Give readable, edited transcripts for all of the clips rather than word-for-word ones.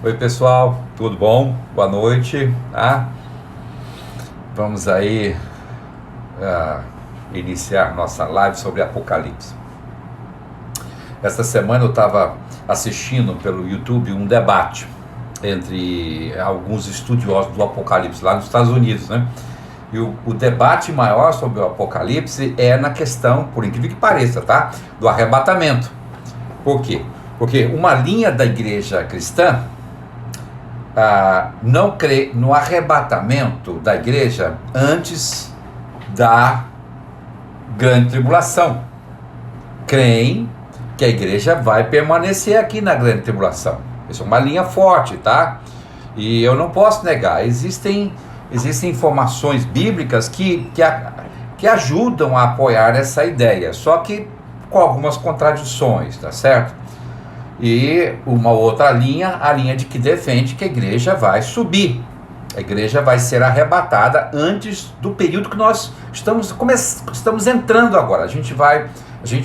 Oi pessoal, tudo bom? Boa noite. Vamos aí iniciar nossa live sobre Apocalipse. Esta semana eu estava assistindo pelo YouTube um debate entre alguns estudiosos do Apocalipse lá nos Estados Unidos, né? E o debate maior sobre o Apocalipse é na questão, por incrível que pareça, tá? Do arrebatamento. Por quê? Porque uma linha da igreja cristã não crê no arrebatamento da igreja antes da grande tribulação. Creem que a igreja vai permanecer aqui na grande tribulação. Isso é uma linha forte, tá? E eu não posso negar, existem informações bíblicas que ajudam a apoiar essa ideia, só que com algumas contradições, tá certo? E uma outra linha, a linha de que defende que a igreja vai subir, a igreja vai ser arrebatada antes do período que nós estamos entrando agora. A gente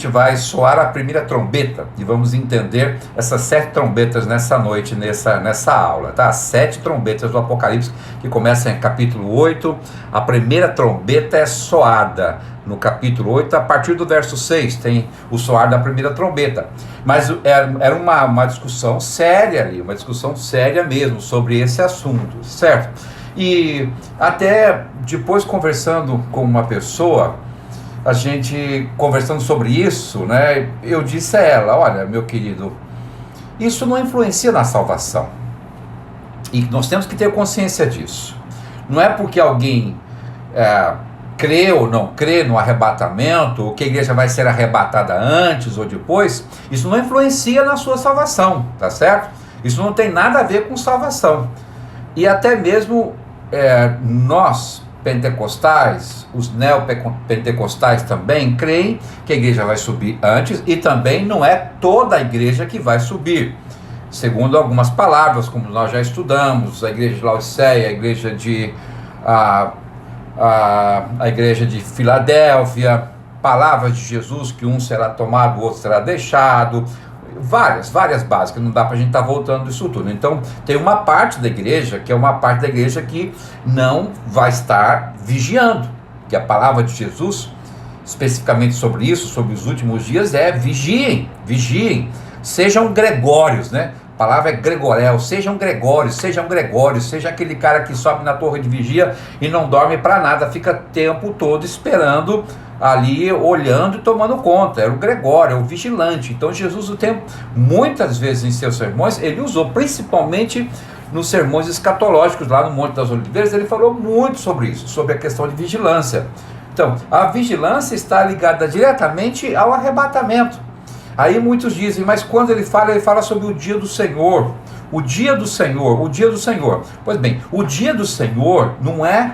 vai soar a primeira trombeta e vamos entender essas 7 trombetas nessa noite, nessa aula, tá? 7 trombetas do Apocalipse, que começam em capítulo 8. A primeira trombeta é soada no capítulo 8, a partir do verso 6, tem o soar da primeira trombeta. Mas era uma discussão séria ali, uma discussão séria mesmo sobre esse assunto, certo? E até depois, conversando com uma pessoa, a gente conversando sobre isso, né, eu disse a ela: olha, meu querido, isso não influencia na salvação, e nós temos que ter consciência disso. Não é porque alguém crê ou não crê no arrebatamento, ou que a igreja vai ser arrebatada antes ou depois, isso não influencia na sua salvação, tá certo? Isso não tem nada a ver com salvação. E até mesmo nós, pentecostais, os neopentecostais também creem que a igreja vai subir antes, e também não é toda a igreja que vai subir. Segundo algumas palavras, como nós já estudamos, a igreja de Laodiceia, a igreja de a igreja de Filadélfia, palavras de Jesus, que um será tomado, o outro será deixado, várias básicas, não dá para a gente estar voltando isso tudo. Então tem uma parte da igreja, que é uma parte da igreja que não vai estar vigiando, que a palavra de Jesus, especificamente sobre isso, sobre os últimos dias, é vigiem, sejam gregórios, né? A palavra é gregorel, sejam gregórios, seja aquele cara que sobe na torre de vigia e não dorme para nada, fica o tempo todo esperando ali, olhando e tomando conta. Era o gregório, é o vigilante. Então Jesus, muitas vezes em seus sermões, ele usou, principalmente nos sermões escatológicos lá no Monte das Oliveiras, ele falou muito sobre isso, sobre a questão de vigilância. Então, a vigilância está ligada diretamente ao arrebatamento. Aí muitos dizem, mas quando ele fala sobre o dia do Senhor, o dia do Senhor. Pois bem, o dia do Senhor não é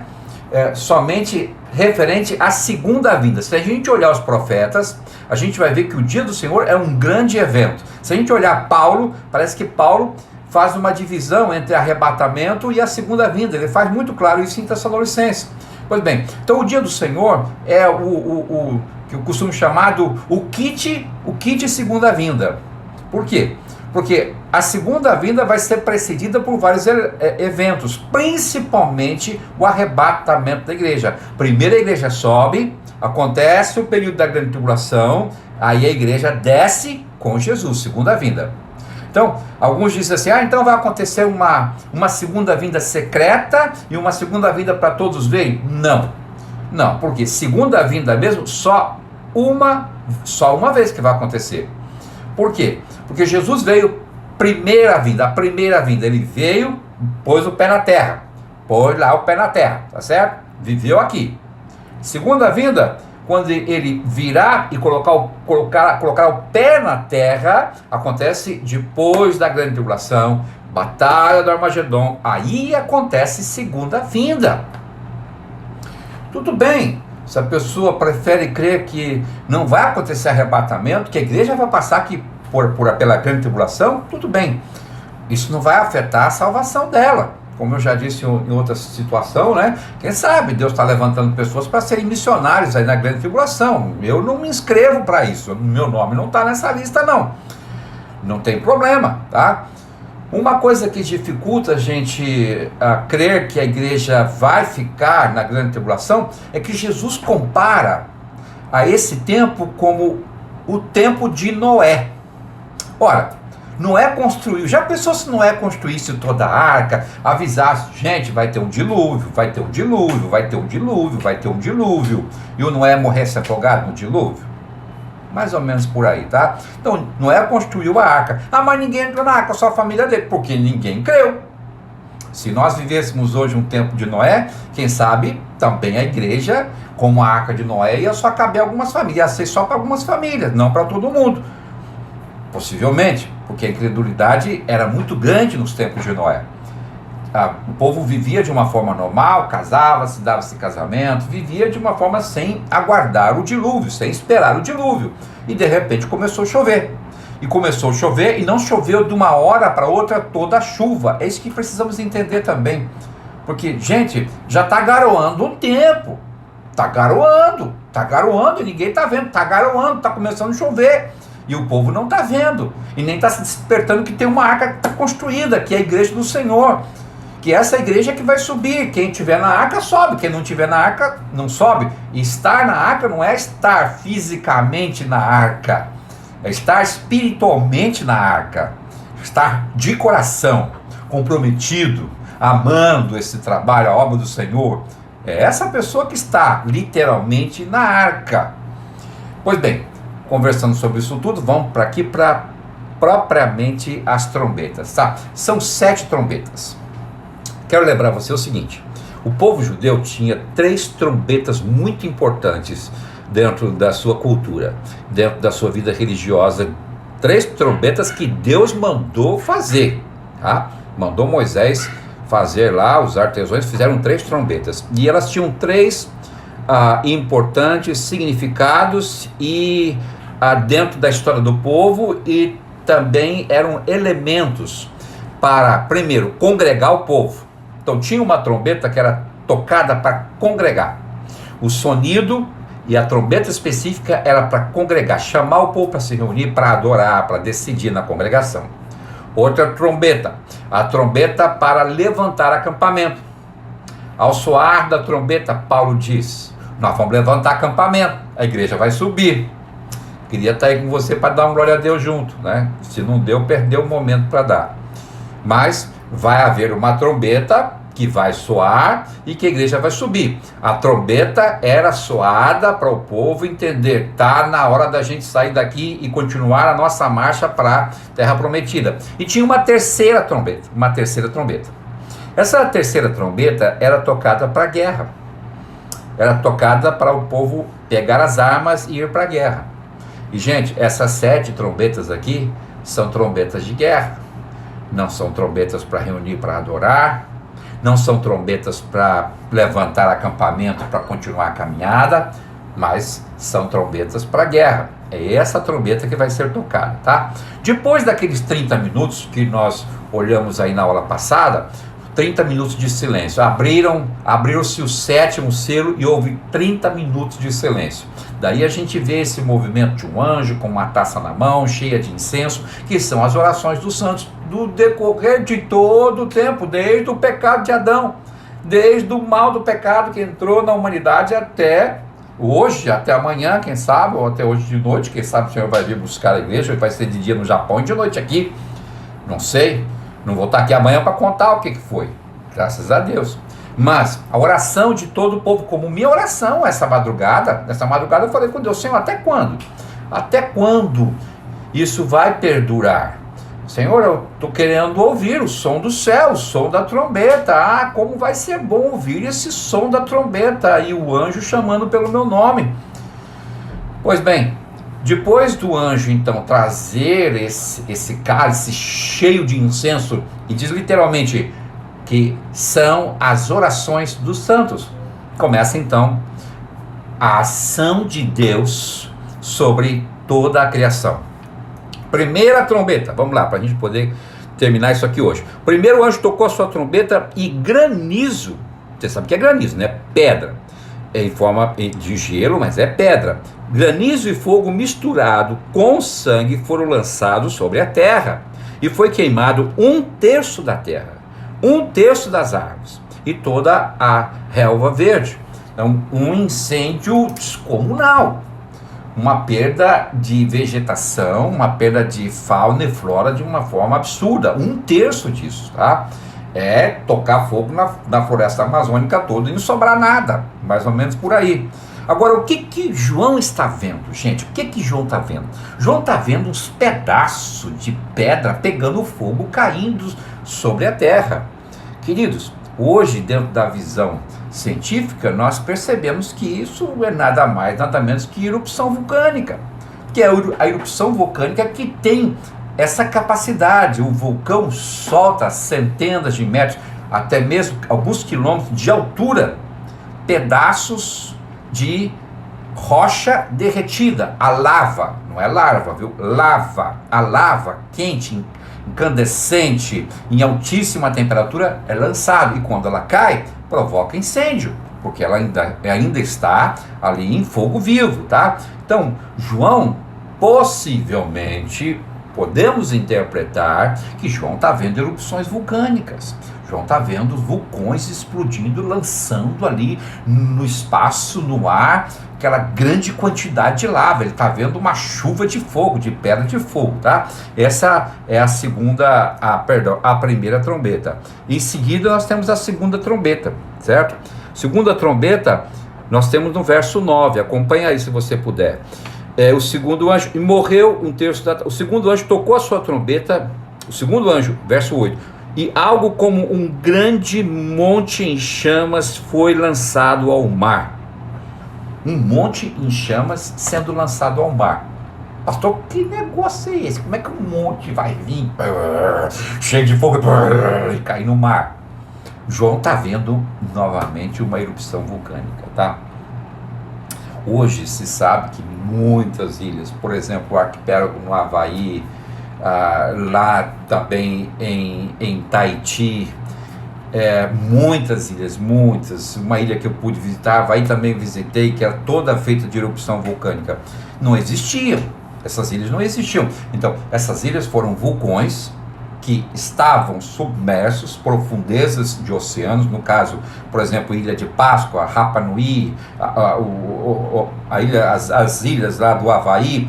somente referente à segunda vinda. Se a gente olhar os profetas, a gente vai ver que o dia do Senhor é um grande evento. Se a gente olhar Paulo, parece que Paulo faz uma divisão entre arrebatamento e a segunda vinda. Ele faz muito claro isso em Tessalonicenses. Pois bem, então o dia do Senhor é o que eu costumo chamar o kit segunda vinda. Por quê? Porque a segunda vinda vai ser precedida por vários eventos, principalmente o arrebatamento da igreja. Primeiro a igreja sobe, acontece o período da grande tribulação, aí a igreja desce com Jesus, segunda vinda. Então, alguns dizem assim, então vai acontecer uma segunda vinda secreta e uma segunda vinda para todos verem? Não, porque segunda vinda mesmo, só uma vez que vai acontecer. Por quê? Porque Jesus veio a primeira vinda, ele veio, pôs o pé na terra, tá certo? Viveu aqui. Segunda vinda, quando ele virar e colocar o pé na terra, acontece depois da grande tribulação, batalha do Armagedon, aí acontece segunda vinda. Tudo bem, se a pessoa prefere crer que não vai acontecer arrebatamento, que a igreja vai passar aqui pela grande tribulação, tudo bem. Isso não vai afetar a salvação dela. Como eu já disse em outra situação, né? Quem sabe Deus está levantando pessoas para serem missionários aí na grande tribulação. Eu não me inscrevo para isso. Meu nome não está nessa lista, não. Não tem problema, tá? Uma coisa que dificulta a gente crer que a igreja vai ficar na grande tribulação é que Jesus compara a esse tempo como o tempo de Noé. Ora, Noé construiu, já pensou se Noé construísse toda a arca, avisasse, gente, vai ter um dilúvio, vai ter um dilúvio, vai ter um dilúvio, vai ter um dilúvio, e o Noé morresse afogado no dilúvio? Mais ou menos por aí, tá? Então, Noé construiu a arca. Ah, mas ninguém entrou na arca, só a família dele, porque ninguém creu. Se nós vivêssemos hoje um tempo de Noé, quem sabe também a igreja, como a arca de Noé, ia só caber algumas famílias, ia ser só para algumas famílias, não para todo mundo. Possivelmente, porque a incredulidade era muito grande nos tempos de Noé. O povo vivia de uma forma normal, casava-se, dava-se casamento, vivia de uma forma sem aguardar o dilúvio, sem esperar o dilúvio. E de repente começou a chover. E começou a chover e não choveu de uma hora para outra toda a chuva. É isso que precisamos entender também. Porque, gente, já está garoando um tempo. Está garoando e ninguém está vendo. Está garoando, está começando a chover. E o povo não está vendo. E nem está se despertando que tem uma arca construída, que é a igreja do Senhor. Que essa igreja que vai subir, quem estiver na arca sobe, quem não estiver na arca não sobe. E estar na arca não é estar fisicamente na arca, é estar espiritualmente na arca, estar de coração, comprometido, amando esse trabalho, a obra do Senhor. É essa pessoa que está literalmente na arca. Pois bem, conversando sobre isso tudo, vamos para aqui para propriamente as trombetas, tá? São 7 trombetas. Quero lembrar você o seguinte: o povo judeu tinha 3 trombetas muito importantes dentro da sua cultura, dentro da sua vida religiosa. 3 trombetas que Deus mandou fazer, tá? Mandou Moisés fazer lá, os artesãos fizeram 3 trombetas. E elas tinham 3 importantes significados e dentro da história do povo, e também eram elementos para, primeiro, congregar o povo. Então tinha uma trombeta que era tocada para congregar. O sonido e a trombeta específica era para congregar, chamar o povo para se reunir, para adorar, para decidir na congregação. Outra trombeta, a trombeta para levantar acampamento. Ao soar da trombeta, Paulo diz: nós vamos levantar acampamento, a igreja vai subir. Queria estar aí com você para dar uma glória a Deus junto, né? Se não deu, perdeu o momento para dar. Mas vai haver uma trombeta que vai soar e que a igreja vai subir. A trombeta era soada para o povo entender, tá na hora da gente sair daqui e continuar a nossa marcha para a terra prometida. E tinha uma terceira trombeta, Essa terceira trombeta era tocada para a guerra. Era tocada para o povo pegar as armas e ir para a guerra. E, gente, essas 7 trombetas aqui são trombetas de guerra. Não são trombetas para reunir, para adorar. Não são trombetas para levantar acampamento, para continuar a caminhada. Mas são trombetas para guerra. É essa trombeta que vai ser tocada, tá? Depois daqueles 30 minutos que nós olhamos aí na aula passada, 30 minutos de silêncio. Abriu-se o 7º selo e houve 30 minutos de silêncio. Daí a gente vê esse movimento de um anjo com uma taça na mão, cheia de incenso, que são as orações dos santos do decorrer de todo o tempo, desde o pecado de Adão, desde o mal do pecado que entrou na humanidade até hoje, até amanhã, quem sabe, ou até hoje de noite, quem sabe o Senhor vai vir buscar a igreja, vai ser de dia no Japão e de noite aqui, não sei. Não vou estar aqui amanhã para contar o que foi, graças a Deus. Mas a oração de todo o povo, como minha oração essa madrugada eu falei com Deus: Senhor, até quando? Até quando isso vai perdurar? Senhor, eu estou querendo ouvir o som do céu, o som da trombeta. Ah, como vai ser bom ouvir esse som da trombeta e o anjo chamando pelo meu nome. Pois bem, depois do anjo, então, trazer esse cálice cheio de incenso, e diz literalmente que são as orações dos santos, começa então a ação de Deus sobre toda a criação. Primeira trombeta, vamos lá, para a gente poder terminar isso aqui hoje. Primeiro o anjo tocou a sua trombeta e granizo, você sabe que é granizo, né? Pedra, em forma de gelo, mas é pedra. Granizo e fogo misturado com sangue foram lançados sobre a terra. e foi queimado 1/3 da terra, 1/3 das árvores e toda a relva verde. Então, um incêndio descomunal, uma perda de vegetação, uma perda de fauna e flora de uma forma absurda, 1/3 disso, tá? É tocar fogo na floresta amazônica toda e não sobrar nada, mais ou menos por aí. Agora, o que João está vendo, gente? O que João está vendo? João está vendo uns pedaços de pedra pegando fogo, caindo sobre a terra. Queridos, hoje, dentro da visão científica, nós percebemos que isso é nada mais, nada menos que erupção vulcânica. Que é a erupção vulcânica que tem essa capacidade. O vulcão solta centenas de metros, até mesmo alguns quilômetros de altura, pedaços de rocha derretida, a lava, não é larva, viu? Lava, a lava quente, incandescente, em altíssima temperatura, é lançada, e quando ela cai, provoca incêndio, porque ela ainda está ali em fogo vivo, tá? Então, João, possivelmente, podemos interpretar que João está vendo erupções vulcânicas. João está vendo vulcões explodindo, lançando ali no espaço, no ar, aquela grande quantidade de lava. Ele está vendo uma chuva de fogo, de pedra de fogo, tá? Essa é a primeira trombeta. Em seguida nós temos a segunda trombeta, certo? Segunda trombeta nós temos no verso 9, acompanha aí se você puder. O segundo anjo, e morreu 1/3 da... O segundo anjo tocou a sua trombeta, o segundo anjo, verso 8, e algo como um grande monte em chamas foi lançado ao mar. Um monte em chamas sendo lançado ao mar. Pastor, que negócio é esse? Como é que um monte vai vir cheio de fogo e cair no mar? João está vendo novamente uma erupção vulcânica, tá? Hoje se sabe que muitas ilhas, por exemplo, o arquipélago no Havaí, lá também em Tahiti, muitas ilhas, uma ilha que eu pude visitar, Havaí também visitei, que era toda feita de erupção vulcânica, não existiam, essas ilhas não existiam. Então, essas ilhas foram vulcões que estavam submersos, profundezas de oceanos, no caso, por exemplo, Ilha de Páscoa, Rapa Nui, as ilhas lá do Havaí.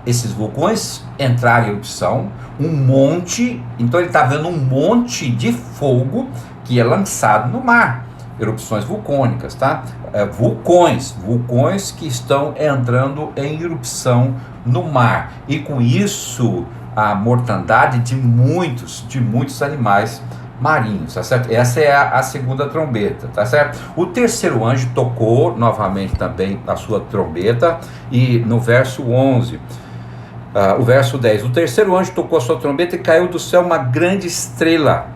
Esses vulcões entraram em erupção, um monte, então ele está vendo um monte de fogo que é lançado no mar, erupções vulcânicas, tá? Vulcões que estão entrando em erupção no mar, e com isso a mortandade de muitos animais marinhos, tá certo? Essa é a segunda trombeta, tá certo? O terceiro anjo tocou novamente também a sua trombeta, e no verso 11... o verso 10, o terceiro anjo tocou a sua trombeta e caiu do céu uma grande estrela,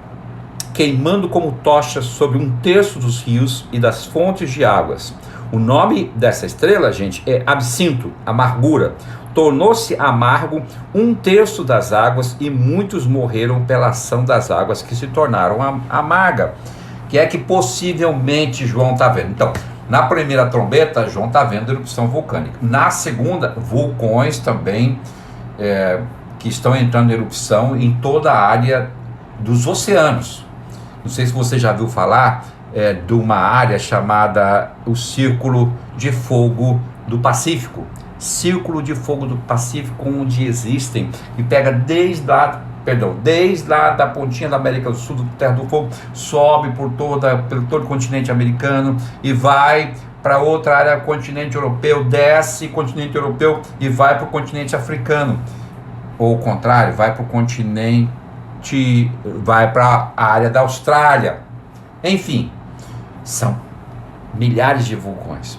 queimando como tocha sobre 1/3 dos rios e das fontes de águas. O nome dessa estrela, gente, é absinto, amargura. Tornou-se amargo 1/3 das águas, e muitos morreram pela ação das águas que se tornaram amarga. Que é que possivelmente João está vendo? Então, na primeira trombeta, João está vendo erupção vulcânica. Na segunda, vulcões também que estão entrando em erupção em toda a área dos oceanos. Não sei se você já viu falar de uma área chamada o Círculo de Fogo do Pacífico. Círculo de Fogo do Pacífico, onde existem, e pega desde lá da pontinha da América do Sul, do Terra do Fogo, sobe por todo o continente americano e vai para outra área, continente europeu, desce continente europeu e vai para o continente africano, ou o contrário, vai para a área da Austrália. Enfim, são milhares de vulcões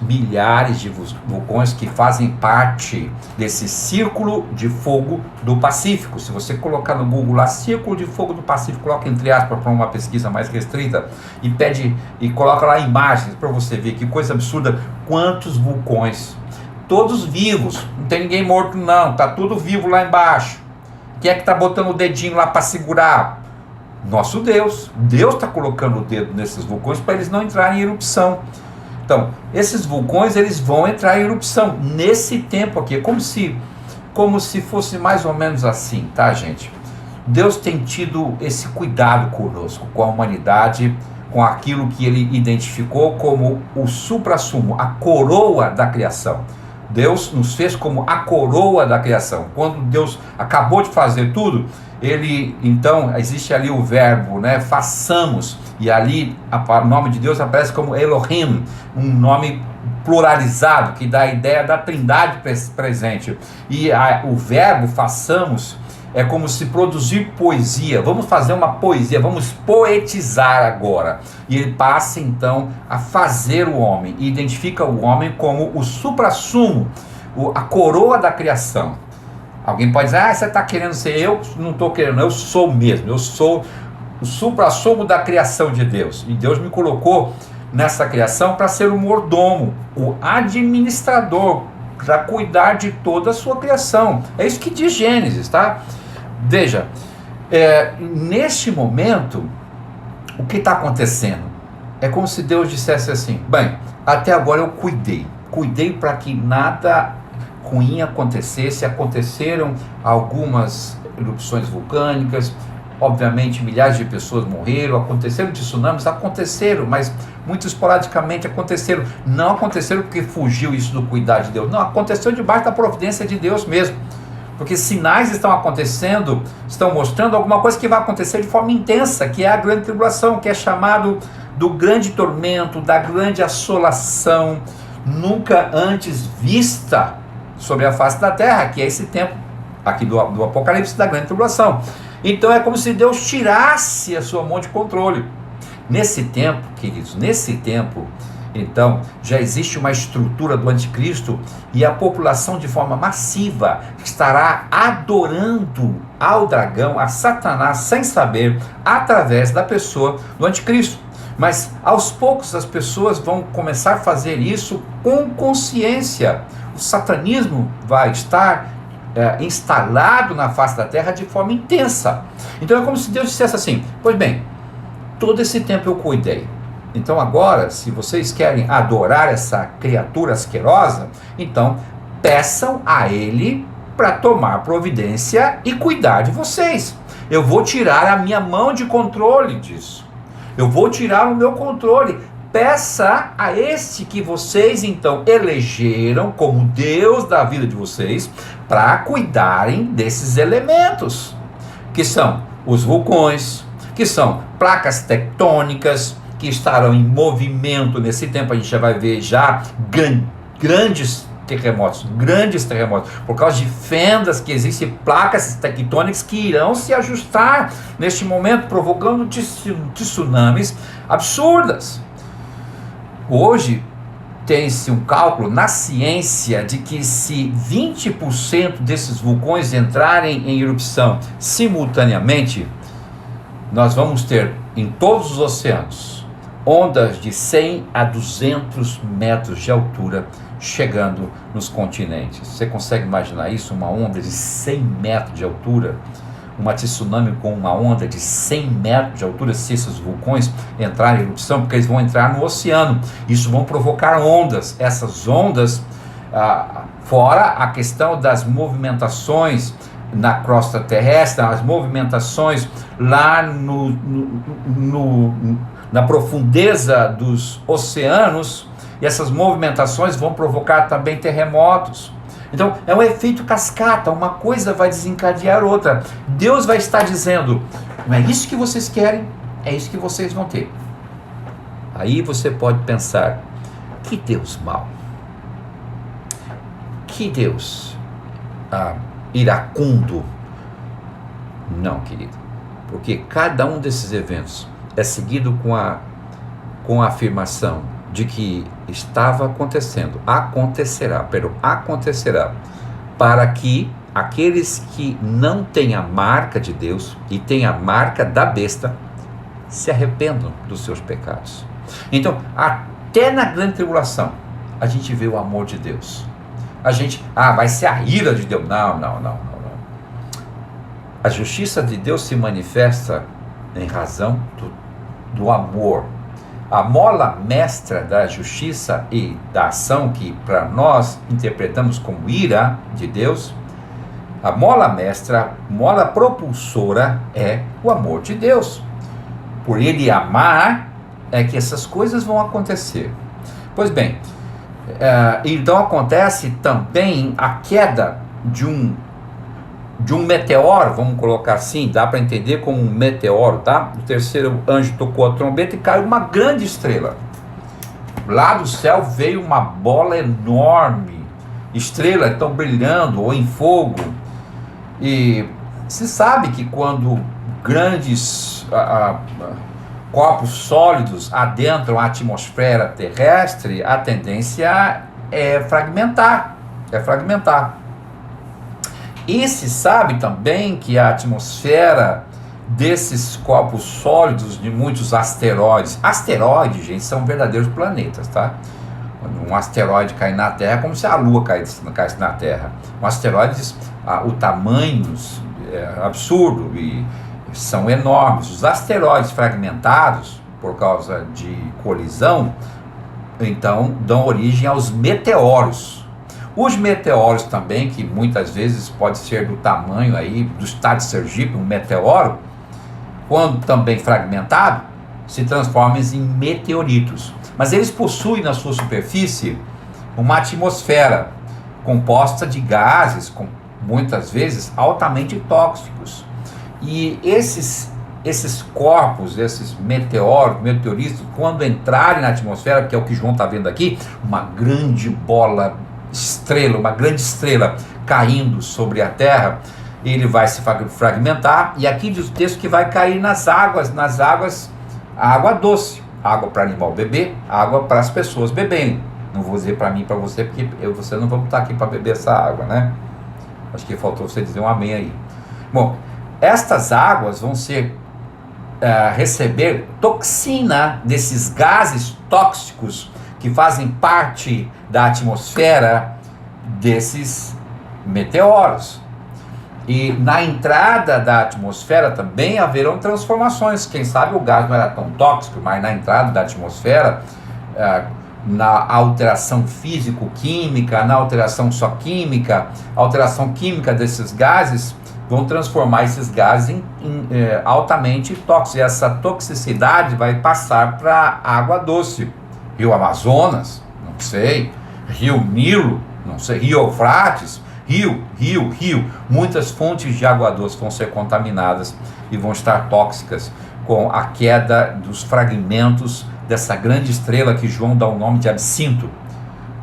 que fazem parte desse Círculo de Fogo do Pacífico. Se você colocar no Google lá, Círculo de Fogo do Pacífico, coloca entre aspas para uma pesquisa mais restrita e coloca lá imagens para você ver que coisa absurda, quantos vulcões, todos vivos, não tem ninguém morto não, tá tudo vivo lá embaixo. Quem é que tá botando o dedinho lá para segurar? Nosso Deus. Deus está colocando o dedo nesses vulcões para eles não entrarem em erupção. Então, esses vulcões, eles vão entrar em erupção nesse tempo aqui, como se fosse mais ou menos assim, tá, gente? Deus tem tido esse cuidado conosco, com a humanidade, com aquilo que ele identificou como o suprassumo, a coroa da criação. Deus nos fez como a coroa da criação. Quando Deus acabou de fazer tudo, então, existe ali o verbo, né, façamos, e ali o nome de Deus aparece como Elohim, um nome pluralizado, que dá a ideia da trindade presente. E o verbo façamos é como se produzir poesia. Vamos fazer uma poesia, vamos poetizar agora. E ele passa então a fazer o homem, e identifica o homem como o suprassumo, a coroa da criação. Alguém pode dizer, você está querendo ser eu? Não estou querendo, eu sou mesmo, eu sou o suprassumo da criação de Deus. E Deus me colocou nessa criação para ser o mordomo, o administrador, para cuidar de toda a sua criação. É isso que diz Gênesis, tá? Veja, neste momento, o que está acontecendo? É como se Deus dissesse assim, bem, até agora eu cuidei para que nada ruim acontecesse. Aconteceram algumas erupções vulcânicas, obviamente milhares de pessoas morreram, aconteceram tsunamis, mas muito esporadicamente aconteceram. Não aconteceram porque fugiu isso do cuidar de Deus, não, aconteceu debaixo da providência de Deus mesmo, porque sinais estão acontecendo, estão mostrando alguma coisa que vai acontecer de forma intensa, que é a grande tribulação, que é chamado do grande tormento, da grande assolação, nunca antes vista sobre a face da terra, que é esse tempo aqui do Apocalipse, da grande tribulação. Então é como se Deus tirasse a sua mão de controle. Nesse tempo, queridos, então, já existe uma estrutura do anticristo, e a população de forma massiva estará adorando ao dragão, a Satanás, sem saber, através da pessoa do anticristo. Mas aos poucos as pessoas vão começar a fazer isso com consciência. O satanismo vai estar instalado na face da terra de forma intensa. Então é como se Deus dissesse assim, pois bem, todo esse tempo eu cuidei, então agora, se vocês querem adorar essa criatura asquerosa, então peçam a ele para tomar providência e cuidar de vocês. Eu vou tirar a minha mão de controle disso, eu vou tirar o meu controle. Peça a este que vocês então elegeram como Deus da vida de vocês, para cuidarem desses elementos, que são os vulcões, que são placas tectônicas, que estarão em movimento nesse tempo. A gente já vai ver grandes terremotos, por causa de fendas que existem, placas tectônicas que irão se ajustar neste momento, provocando tsunamis absurdas. Hoje tem-se um cálculo na ciência de que se 20% desses vulcões entrarem em erupção simultaneamente, nós vamos ter em todos os oceanos ondas de 100 a 200 metros de altura chegando nos continentes. Você consegue imaginar isso? Uma onda de 100 metros de altura? Uma tsunami com uma onda de 100 metros de altura, se esses vulcões entrarem em erupção, porque eles vão entrar no oceano. Isso vão provocar ondas. Essas ondas, fora a questão das movimentações na crosta terrestre, as movimentações lá na profundeza dos oceanos, e essas movimentações vão provocar também terremotos. Então é um efeito cascata, uma coisa vai desencadear outra. Deus vai estar dizendo, não é isso que vocês querem, é isso que vocês vão ter. Aí você pode pensar, que Deus mau, que Deus iracundo. Não, querido, porque cada um desses eventos é seguido com a afirmação de que estava acontecendo, acontecerá, para que aqueles que não têm a marca de Deus e têm a marca da besta se arrependam dos seus pecados. Então, até na grande tribulação, a gente vê o amor de Deus. A gente, vai ser a ira de Deus. Não. A justiça de Deus se manifesta em razão do amor. A mola mestra da justiça e da ação, que para nós interpretamos como ira de Deus, A mola mestra, mola propulsora é o amor de Deus. Por ele amar é que essas coisas vão acontecer. Pois bem, então acontece também a queda de um meteoro, vamos colocar assim, dá para entender como um meteoro, tá? O terceiro anjo tocou a trombeta e caiu uma grande estrela. Lá do céu veio uma bola enorme, estrelas estão brilhando ou em fogo. E se sabe que quando grandes corpos sólidos adentram a atmosfera terrestre, a tendência é fragmentar. E se sabe também que a atmosfera desses corpos sólidos de muitos asteroides, gente, são verdadeiros planetas, tá? Quando um asteroide cai na Terra é como se a Lua caísse na Terra. Um asteroide, o tamanho é absurdo e são enormes. Os asteroides fragmentados por causa de colisão, então dão origem aos meteoros. Os meteoros também, que muitas vezes pode ser do tamanho aí do estado de Sergipe, um meteoro, quando também fragmentado, se transformam em meteoritos. Mas eles possuem na sua superfície uma atmosfera composta de gases, muitas vezes altamente tóxicos. E esses corpos, esses meteoritos, quando entrarem na atmosfera, que é o que João está vendo aqui, uma grande estrela caindo sobre a Terra, ele vai se fragmentar, e aqui diz o texto que vai cair nas águas, a água doce, água para animal beber, água para as pessoas beberem. Não vou dizer para mim e para você, porque você não vamos estar aqui para beber essa água, né? Acho que faltou você dizer um amém aí. Bom, estas águas vão receber toxina desses gases tóxicos que fazem parte da atmosfera desses meteoros. E na entrada da atmosfera também haverão transformações. Quem sabe o gás não era tão tóxico, mas na entrada da atmosfera, na alteração físico-química, na alteração só química, a alteração química desses gases vão transformar esses gases em altamente tóxicos. E essa toxicidade vai passar para água doce. Rio Amazonas, não sei. Rio Nilo, não sei. Rio Eufrates, rio. Muitas fontes de água doce vão ser contaminadas e vão estar tóxicas com a queda dos fragmentos dessa grande estrela que João dá o nome de absinto,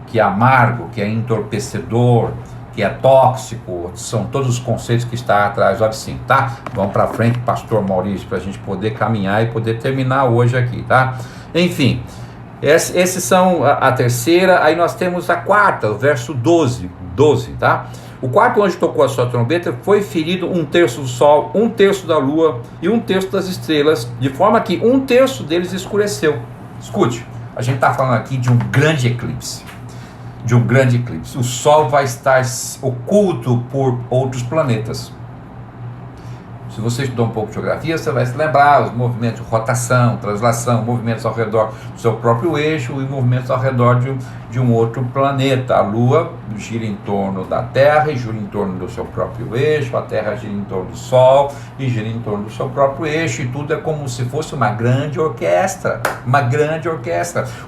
que é amargo, que é entorpecedor, que é tóxico. São todos os conceitos que estão atrás do absinto, tá? Vamos para frente, pastor Maurício, para a gente poder caminhar e poder terminar hoje aqui, tá? Enfim, esses são a terceira. Aí nós temos a quarta, o verso 12, tá? O quarto anjo tocou a sua trombeta, foi ferido 1/3 do sol, 1/3 da lua e 1/3 das estrelas, de forma que 1/3 deles escureceu. Escute, a gente está falando aqui de um grande eclipse. O sol vai estar oculto por outros planetas. Se você estudou um pouco de geografia, você vai se lembrar os movimentos de rotação, translação, movimentos ao redor do seu próprio eixo e movimentos ao redor de um outro planeta. A Lua gira em torno da Terra e gira em torno do seu próprio eixo, a Terra gira em torno do Sol e gira em torno do seu próprio eixo, e tudo é como se fosse uma grande orquestra,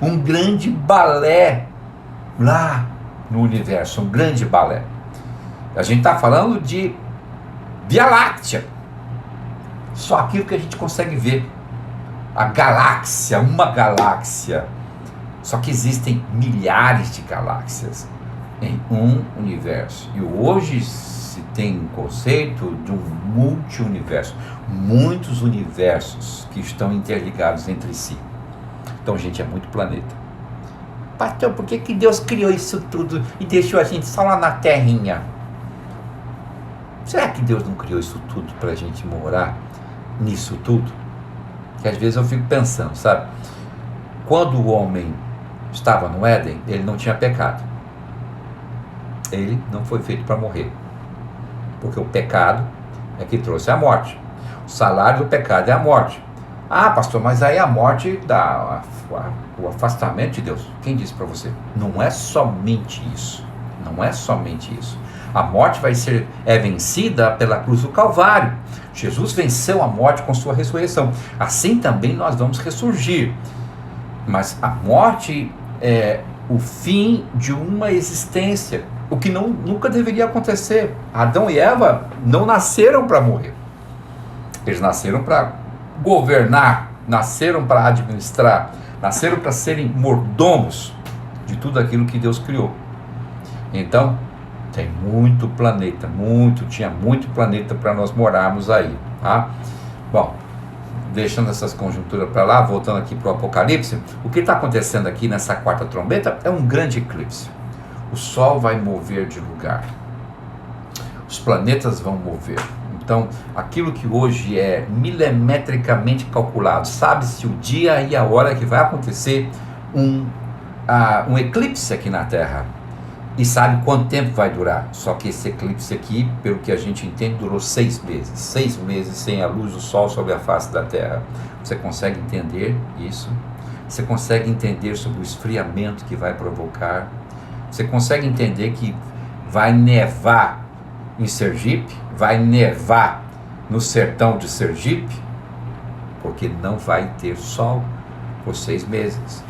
um grande balé lá no universo, um grande balé. A gente está falando de Via Láctea. Só aquilo que a gente consegue ver. A galáxia, uma galáxia. Só que existem milhares de galáxias em um universo. E hoje se tem um conceito de um multi-universo. Muitos universos que estão interligados entre si. Então, gente, é muito planeta. Pastor, por que Deus criou isso tudo e deixou a gente só lá na terrinha? Será que Deus não criou isso tudo para a gente morar nisso tudo? Que às vezes eu fico pensando, sabe? Quando o homem estava no Éden, ele não tinha pecado. Ele não foi feito para morrer. Porque o pecado é que trouxe a morte. O salário do pecado é a morte. Ah, pastor, mas aí a morte dá o afastamento de Deus. Quem disse para você? Não é somente isso. A morte é vencida pela cruz do Calvário. Jesus venceu a morte com sua ressurreição. Assim também nós vamos ressurgir. Mas a morte é o fim de uma existência, o que nunca deveria acontecer. Adão e Eva não nasceram para morrer. Eles nasceram para governar, nasceram para administrar, nasceram para serem mordomos de tudo aquilo que Deus criou. Então, tem muito planeta, tinha muito planeta para nós morarmos aí, tá? Bom, deixando essas conjunturas para lá, voltando aqui para o Apocalipse, o que está acontecendo aqui nessa quarta trombeta é um grande eclipse. O Sol vai mover de lugar, os planetas vão mover. Então, aquilo que hoje é milimetricamente calculado, sabe-se o dia e a hora que vai acontecer um eclipse aqui na Terra. E sabe quanto tempo vai durar? Só que esse eclipse aqui, pelo que a gente entende, durou 6 meses. 6 meses sem a luz do Sol sobre a face da Terra. Você consegue entender isso? Você consegue entender sobre o esfriamento que vai provocar? Você consegue entender que vai nevar em Sergipe? Vai nevar no sertão de Sergipe? Porque não vai ter sol por 6 meses.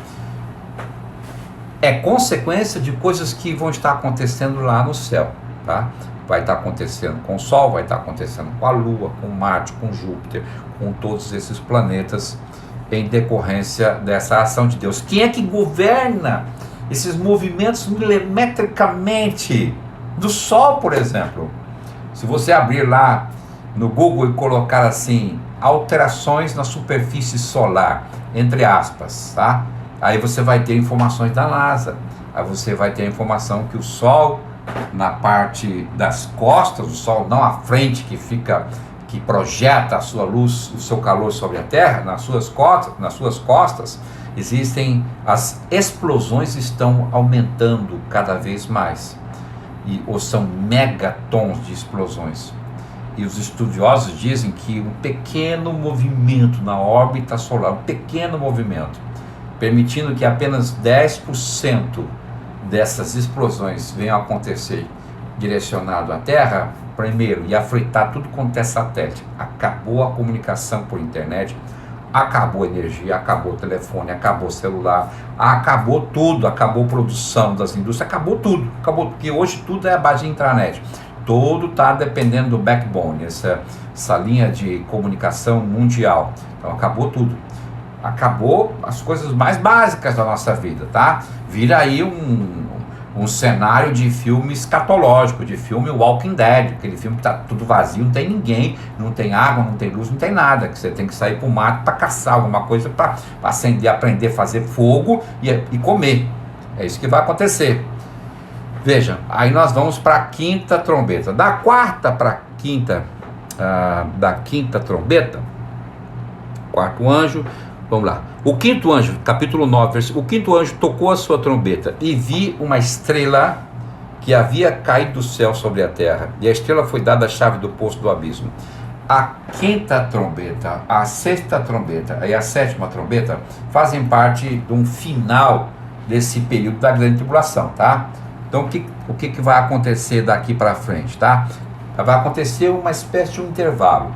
É consequência de coisas que vão estar acontecendo lá no céu, tá? Vai estar acontecendo com o Sol, vai estar acontecendo com a Lua, com Marte, com Júpiter, com todos esses planetas, em decorrência dessa ação de Deus. Quem é que governa esses movimentos milimetricamente do Sol, por exemplo? Se você abrir lá no Google e colocar assim, alterações na superfície solar, entre aspas, tá? Aí você vai ter informações da NASA, aí você vai ter a informação que o Sol, na parte das costas, o Sol não à frente, que projeta a sua luz, o seu calor sobre a Terra, nas suas costas, as explosões estão aumentando cada vez mais, ou são megatons de explosões. E os estudiosos dizem que um pequeno movimento na órbita solar, um pequeno movimento, permitindo que apenas 10% dessas explosões venham a acontecer direcionado à Terra, primeiro, e afetar tudo quanto é satélite. Acabou a comunicação por internet, acabou a energia, acabou o telefone, acabou o celular, acabou tudo, acabou a produção das indústrias, acabou tudo, porque hoje tudo é a base de intranet. Todo está dependendo do backbone, essa linha de comunicação mundial. Então acabou tudo. Acabou as coisas mais básicas da nossa vida, tá? Vira aí um cenário de filme escatológico, de filme Walking Dead, aquele filme que tá tudo vazio, não tem ninguém, não tem água, não tem luz, não tem nada, que você tem que sair pro mato para caçar alguma coisa, para acender, aprender a fazer fogo e comer. É isso que vai acontecer. Veja, aí nós vamos para a quinta trombeta. Da quarta para a quinta, da quinta trombeta, quarto anjo. Vamos lá. O quinto anjo, capítulo 9, o quinto anjo tocou a sua trombeta e vi uma estrela que havia caído do céu sobre a terra, e a estrela foi dada a chave do poço do abismo. A quinta trombeta, a sexta trombeta e a sétima trombeta fazem parte de um final desse período da grande tribulação, tá? Então o que vai acontecer daqui para frente, tá? Vai acontecer uma espécie de um intervalo.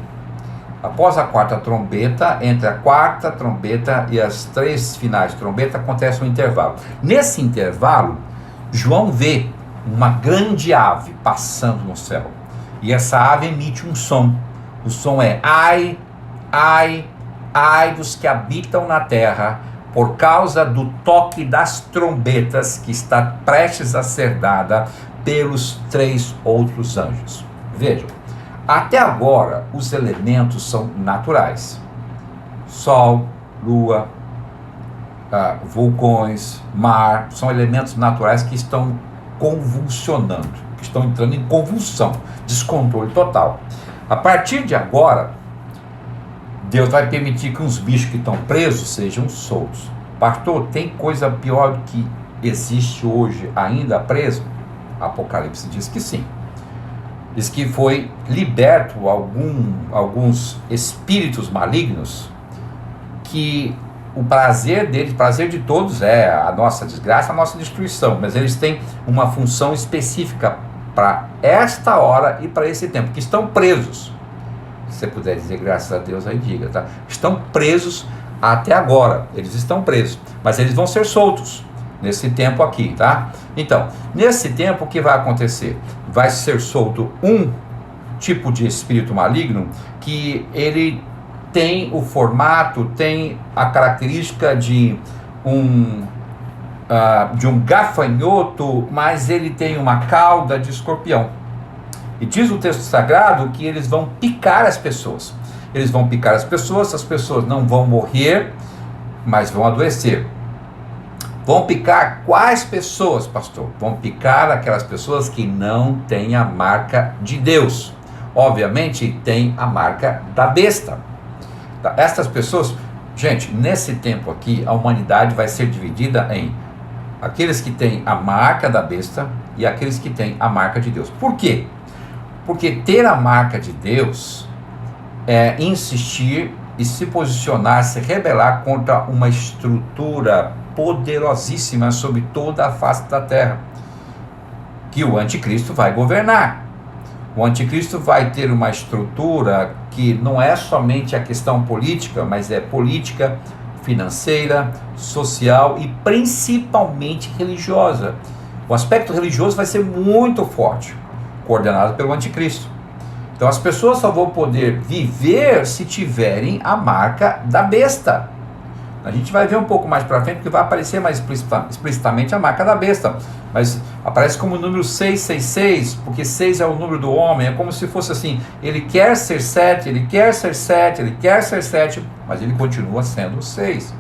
Após a quarta trombeta, entre a quarta trombeta e as 3 finais de trombeta, acontece um intervalo. Nesse intervalo, João vê uma grande ave passando no céu. E essa ave emite um som. O som é: ai, ai, ai dos que habitam na terra, por causa do toque das trombetas que está prestes a ser dada pelos 3 outros anjos. Vejam. Até agora, os elementos são naturais. Sol, lua, vulcões, mar, são elementos naturais que estão convulsionando, que estão entrando em convulsão, descontrole total. A partir de agora, Deus vai permitir que os bichos que estão presos sejam soltos. Pastor, tem coisa pior do que existe hoje ainda preso? Apocalipse diz que sim. Diz que foi liberto alguns espíritos malignos, que o prazer deles, prazer de todos é a nossa desgraça, a nossa destruição, mas eles têm uma função específica para esta hora e para esse tempo, que estão presos. Se você puder dizer graças a Deus, aí diga, tá? Estão presos até agora, eles estão presos, mas eles vão ser soltos nesse tempo aqui, tá? Então, nesse tempo o que vai acontecer? Vai ser solto um tipo de espírito maligno que ele tem o formato, tem a característica de um gafanhoto, mas ele tem uma cauda de escorpião. E diz o texto sagrado que eles vão picar as pessoas. Eles vão picar as pessoas não vão morrer, mas vão adoecer. Vão picar quais pessoas, pastor? Vão picar aquelas pessoas que não têm a marca de Deus. Obviamente, tem a marca da besta. Estas pessoas, gente, nesse tempo aqui, a humanidade vai ser dividida em aqueles que têm a marca da besta e aqueles que têm a marca de Deus. Por quê? Porque ter a marca de Deus é insistir e se posicionar, se rebelar contra uma estrutura poderosíssima sobre toda a face da terra, que o anticristo vai governar. O anticristo vai ter uma estrutura que não é somente a questão política, mas é política, financeira, social e principalmente religiosa. O aspecto religioso vai ser muito forte, coordenado pelo anticristo. Então as pessoas só vão poder viver se tiverem a marca da besta. A gente vai ver um pouco mais para frente, porque vai aparecer mais explicitamente a marca da besta. Mas aparece como o número 666, porque 6 é o número do homem. É como se fosse assim, ele quer ser 7, ele quer ser 7, ele quer ser 7, mas ele continua sendo 6.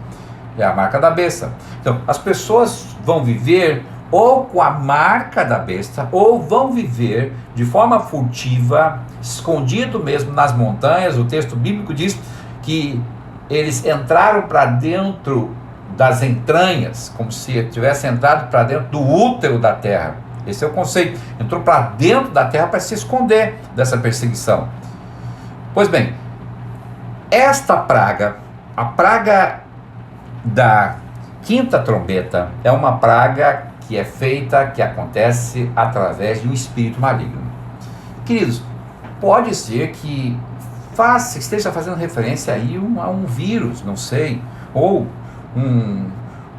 É a marca da besta. Então, as pessoas vão viver ou com a marca da besta, ou vão viver de forma furtiva, escondido mesmo nas montanhas. O texto bíblico diz que eles entraram para dentro das entranhas, como se tivesse entrado para dentro do útero da terra. Esse é o conceito. Entrou para dentro da terra para se esconder dessa perseguição. Pois bem, esta praga, a praga da quinta trombeta, é uma praga que é feita, que acontece através de um espírito maligno. Queridos, pode ser que esteja fazendo referência aí a um vírus, não sei, ou um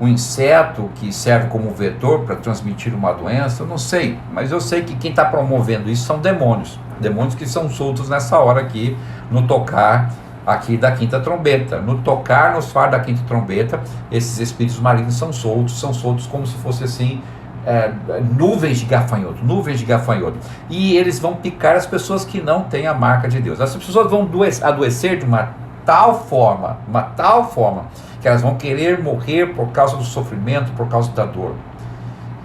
inseto que serve como vetor para transmitir uma doença, eu não sei, mas eu sei que quem está promovendo isso são demônios que são soltos nessa hora aqui, no tocar aqui da quinta trombeta. No tocar nos faros da quinta trombeta, esses espíritos malignos são soltos como se fosse assim, nuvens de gafanhoto, e eles vão picar as pessoas que não têm a marca de Deus. As pessoas vão adoecer de uma tal forma, que elas vão querer morrer por causa do sofrimento, por causa da dor.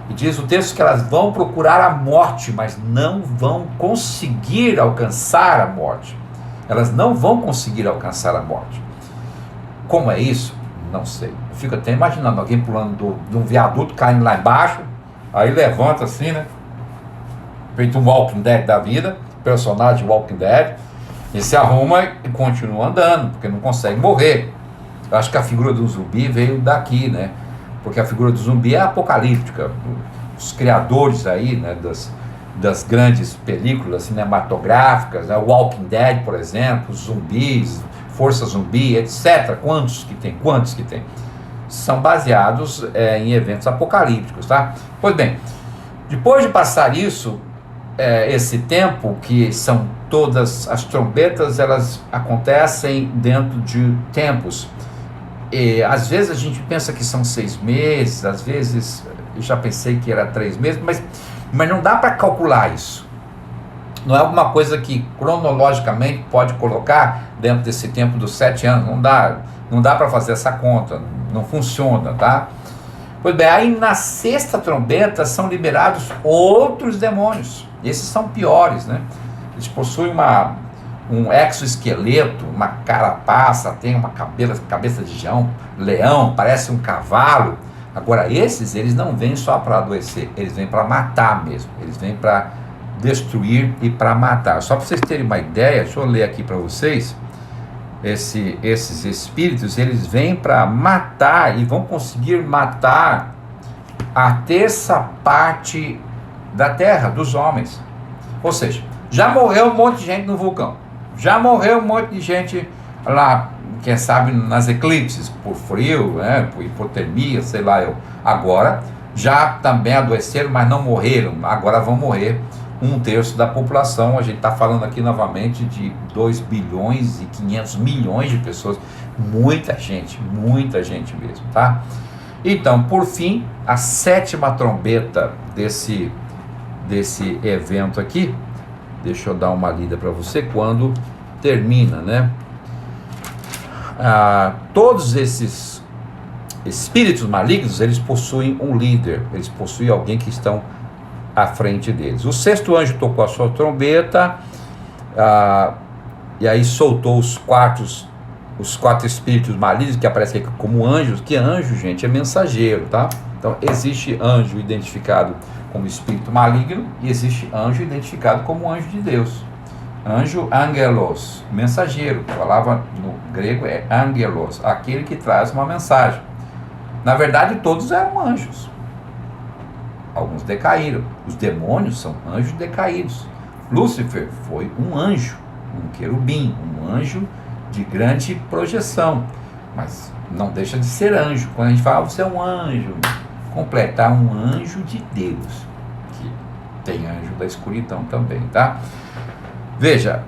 E diz o texto que elas vão procurar a morte, mas não vão conseguir alcançar a morte. Elas não vão conseguir alcançar a morte. Como é isso? Não sei. Eu fico até imaginando alguém pulando de um viaduto, caindo lá embaixo, aí levanta assim, né? Feito um Walking Dead da vida, personagem Walking Dead, e se arruma e continua andando, porque não consegue morrer. Eu acho que a figura do zumbi veio daqui, né? Porque a figura do zumbi é apocalíptica. Os criadores aí, né, das grandes películas cinematográficas, né, Walking Dead, por exemplo, zumbis, Força Zumbi, etc. Quantos que tem? São baseados em eventos apocalípticos, tá? Pois bem, depois de passar isso, esse tempo, que são todas as trombetas, elas acontecem dentro de tempos. E às vezes a gente pensa que são 6 meses, às vezes eu já pensei que era 3 meses, mas não dá para calcular isso. Não é alguma coisa que cronologicamente pode colocar dentro desse tempo dos 7 anos, não dá para fazer essa conta, não funciona, tá? Pois bem, aí na sexta trombeta são liberados outros demônios, esses são piores, né? Eles possuem um exoesqueleto, uma carapaça, tem uma cabeça de leão, parece um cavalo. Agora eles não vêm só para adoecer, eles vêm para matar mesmo, eles vêm para destruir e para matar. Só para vocês terem uma ideia, deixa eu ler aqui para vocês, esses espíritos, eles vêm para matar e vão conseguir matar a terça parte da terra, dos homens. Ou seja, já morreu um monte de gente no vulcão, já morreu um monte de gente lá, quem sabe nas eclipses, por frio, né, por hipotermia, sei lá eu. Agora, já também adoeceram, mas não morreram, agora vão morrer 1/3 da população. A gente está falando aqui novamente de 2 bilhões e 500 milhões de pessoas, muita gente mesmo, tá? Então, por fim, a 7ª trombeta desse evento aqui, deixa eu dar uma lida para você, quando termina, né? Todos esses espíritos malignos, eles possuem um líder, eles possuem alguém que estão à frente deles. O 6º anjo tocou a sua trombeta, e aí soltou os 4 espíritos malignos, que aparecem aqui como anjos. Que anjo, gente, é mensageiro, tá? Então, existe anjo identificado como espírito maligno, e existe anjo identificado como anjo de Deus. Anjo, angelos, mensageiro, a palavra no grego é angelos, aquele que traz uma mensagem. Na verdade, todos eram anjos. Alguns decaíram. Os demônios são anjos decaídos. Lúcifer foi um anjo, um querubim, um anjo de grande projeção, mas não deixa de ser anjo. Quando a gente fala, você é um anjo, completar um anjo de Deus, que tem anjo da escuridão também, tá? Veja,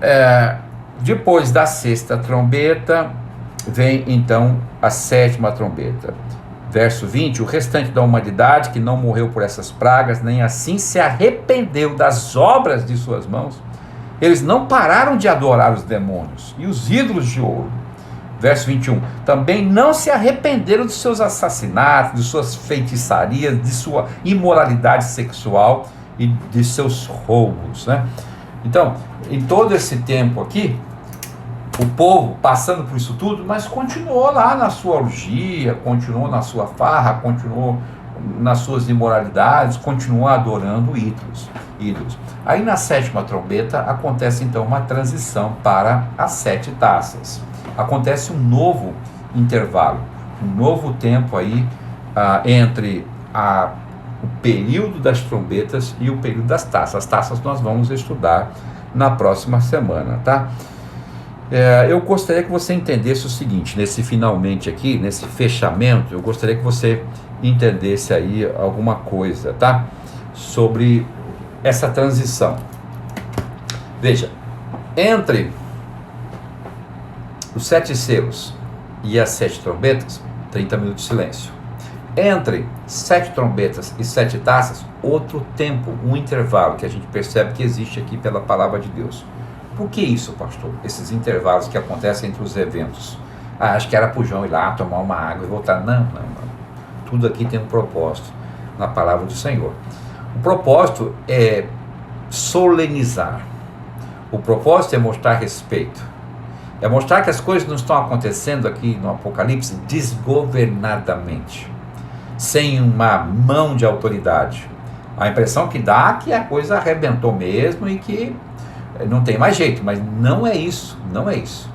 depois da 6ª trombeta, vem então a 7ª trombeta. Verso 20, o restante da humanidade que não morreu por essas pragas, nem assim se arrependeu das obras de suas mãos, eles não pararam de adorar os demônios e os ídolos de ouro. Verso 21, também não se arrependeram dos seus assassinatos, de suas feitiçarias, de sua imoralidade sexual e de seus roubos, né? Então, em todo esse tempo aqui, o povo passando por isso tudo, mas continuou lá na sua orgia, continuou na sua farra, continuou nas suas imoralidades, continuou adorando ídolos. Aí na 7ª trombeta acontece então uma transição para as 7 taças. Acontece um novo intervalo, um novo tempo aí entre o período das trombetas e o período das taças. As taças nós vamos estudar na próxima semana, tá? Eu gostaria que você entendesse o seguinte, nesse finalmente aqui, nesse fechamento, eu gostaria que você entendesse aí alguma coisa, tá? Sobre essa transição. Veja, entre os 7 selos e as 7 trombetas, 30 minutos de silêncio. Entre 7 trombetas e 7 taças, outro tempo, um intervalo que a gente percebe que existe aqui pela palavra de Deus. Por que isso, pastor? Esses intervalos que acontecem entre os eventos. Acho que era para o João ir lá tomar uma água e voltar. Não. Tudo aqui tem um propósito na palavra do Senhor. O propósito é solenizar. O propósito é mostrar respeito. É mostrar que as coisas não estão acontecendo aqui no Apocalipse desgovernadamente, sem uma mão de autoridade. A impressão que dá é que a coisa arrebentou mesmo e que não tem mais jeito, mas não é isso, não é isso.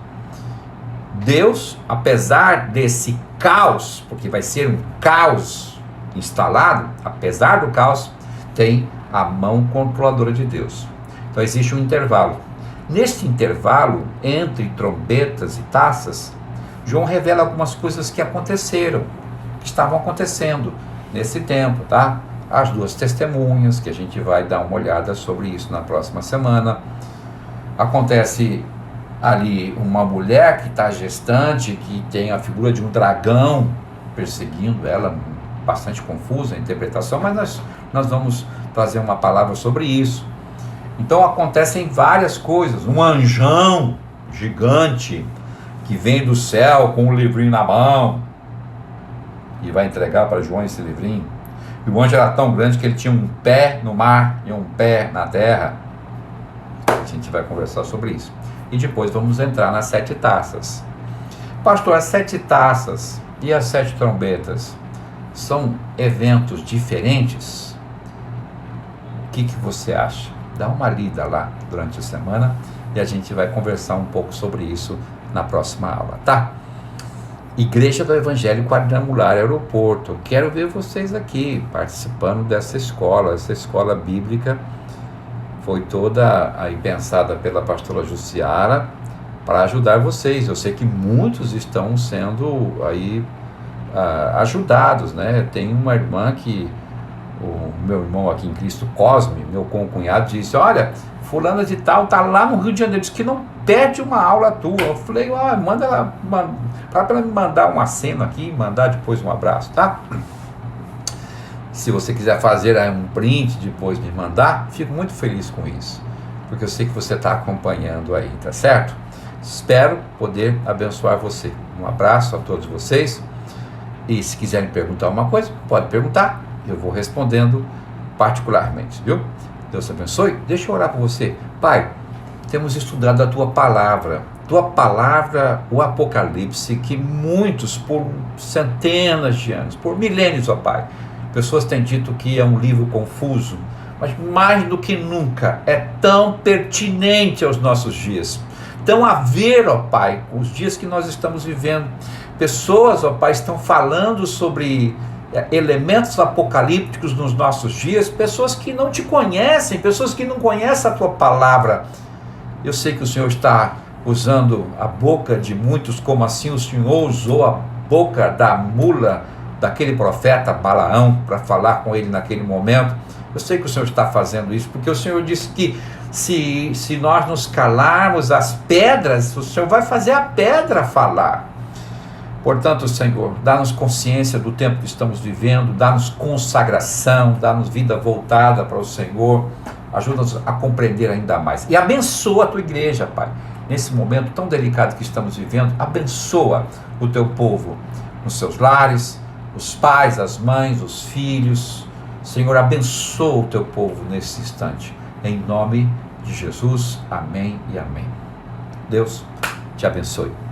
Deus, apesar desse caos, porque vai ser um caos instalado, apesar do caos, tem a mão controladora de Deus. Então existe um intervalo. Neste intervalo, entre trombetas e taças, João revela algumas coisas que aconteceram, que estavam acontecendo nesse tempo, tá? As 2 testemunhas, que a gente vai dar uma olhada sobre isso na próxima semana. Acontece ali uma mulher que está gestante, que tem a figura de um dragão perseguindo ela, bastante confusa a interpretação, mas nós vamos trazer uma palavra sobre isso. Então acontecem várias coisas. Um anjão gigante que vem do céu com um livrinho na mão e vai entregar para João esse livrinho. E o anjo era tão grande que ele tinha um pé no mar e um pé na terra. A gente vai conversar sobre isso. E depois vamos entrar nas 7 taças. Pastor, as 7 taças e as 7 trombetas são eventos diferentes? O que você acha? Dá uma lida lá durante a semana e a gente vai conversar um pouco sobre isso na próxima aula, tá? Igreja do Evangelho Quadrangular Aeroporto. Quero ver vocês aqui participando dessa escola. Essa escola bíblica foi toda aí pensada pela pastora Jussiara para ajudar vocês. Eu sei que muitos estão sendo aí ajudados, né? Tem uma irmã que, o meu irmão aqui em Cristo, Cosme, meu concunhado, disse: olha, fulana de tal tá lá no Rio de Janeiro, diz que não perde uma aula tua. Eu falei: manda ela, para ela me mandar uma cena aqui, mandar depois um abraço, tá? Se você quiser fazer aí um print, depois me mandar, fico muito feliz com isso, porque eu sei que você está acompanhando aí, tá certo? Espero poder abençoar você. Um abraço a todos vocês, e se quiserem perguntar alguma coisa, pode perguntar, eu vou respondendo particularmente, viu? Deus te abençoe. Deixa eu orar por você. Pai, temos estudado a Tua Palavra, o Apocalipse, que muitos, por centenas de anos, por milênios, ó Pai, pessoas têm dito que é um livro confuso, mas mais do que nunca é tão pertinente aos nossos dias. Então, a ver, ó Pai, os dias que nós estamos vivendo, pessoas, ó Pai, estão falando sobre elementos apocalípticos nos nossos dias, pessoas que não te conhecem, pessoas que não conhecem a Tua Palavra. Eu sei que o Senhor está usando a boca de muitos, como assim o Senhor usou a boca da mula daquele profeta Balaão para falar com ele naquele momento. Eu sei que o Senhor está fazendo isso, porque o Senhor disse que se nós nos calarmos, as pedras, o Senhor vai fazer a pedra falar. Portanto, Senhor, dá-nos consciência do tempo que estamos vivendo, dá-nos consagração, dá-nos vida voltada para o Senhor, ajuda-nos a compreender ainda mais. E abençoa a Tua igreja, Pai, nesse momento tão delicado que estamos vivendo. Abençoa o Teu povo nos seus lares, os pais, as mães, os filhos. Senhor, abençoa o Teu povo nesse instante. Em nome de Jesus, amém e amém. Deus te abençoe.